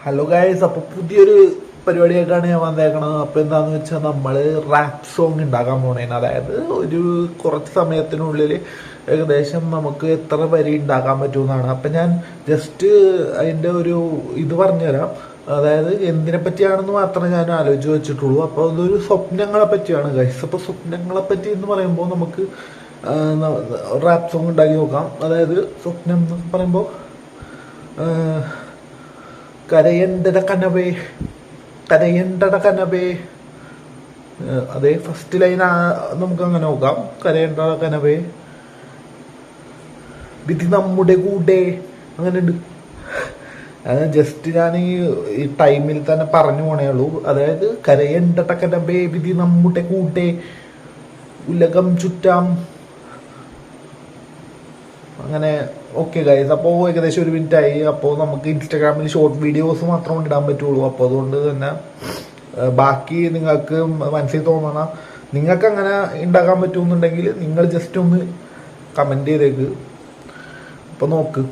Hello guys, അപ്പോൾ പുതിയൊരു പരിപാടിയായിട്ടാണ് ഞാൻ വന്നേക്കണത്. അപ്പോൾ എന്താണെന്ന് വെച്ചാൽ നമ്മൾ റാപ്പ് സോങ് ഉണ്ടാക്കാൻ പോണേന്, അതായത് ഒരു കുറച്ച് സമയത്തിനുള്ളിൽ ഏകദേശം നമുക്ക് എത്ര വരി ഉണ്ടാക്കാൻ പറ്റുമെന്നാണ്. അപ്പം ഞാൻ ജസ്റ്റ് അതിൻ്റെ ഒരു ഇത് പറഞ്ഞുതരാം. അതായത് എന്തിനെ പറ്റിയാണെന്ന് മാത്രമേ ഞാൻ ആലോചിച്ച് വെച്ചിട്ടുള്ളൂ. അപ്പോൾ അതൊരു സ്വപ്നങ്ങളെ പറ്റിയാണ് ഗൈസ്. അപ്പോൾ സ്വപ്നങ്ങളെ പറ്റി എന്ന് പറയുമ്പോൾ നമുക്ക് റാപ്പ് സോങ് ഉണ്ടാക്കി നോക്കാം. അതായത് സ്വപ്നം എന്ന് പറയുമ്പോൾ കരയണ്ടട കനവേ കരയണ്ടട കനവേ, അതേ ഫസ്റ്റ് ലൈൻ നമുക്ക് അങ്ങനെ നോക്കാം. കരയണ്ടട കനവേ വിധി നമ്മുടെ കൂടെ, അങ്ങനെ ഉണ്ട്. ജസ്റ്റ് ഞാൻ ഈ ടൈമിൽ തന്നെ പറഞ്ഞു പോണേ ഉള്ളൂ. അതായത് കരയണ്ടട കനവേ വിധി നമ്മുടെ കൂടെ, ഉലകം ചുറ്റാം, അങ്ങനെ. ഓക്കെ ഗൈസ്, അപ്പോൾ ഏകദേശം 1 മിനിറ്റ് ആയി. അപ്പോൾ നമുക്ക് ഇൻസ്റ്റാഗ്രാമിൽ ഷോർട്ട് വീഡിയോസ് മാത്രം ഇടാൻ പറ്റുള്ളൂ. അപ്പോൾ അതുകൊണ്ട് തന്നെ ബാക്കി നിങ്ങൾക്ക് മനസ്സിൽ തോന്നണ നിങ്ങൾക്ക് അങ്ങനെ ഉണ്ടാക്കാൻ പറ്റുമെന്നുണ്ടെങ്കിൽ നിങ്ങൾ ജസ്റ്റ് ഒന്ന് കമൻറ്റ് ചെയ്തേക്ക്. അപ്പോൾ നോക്ക്.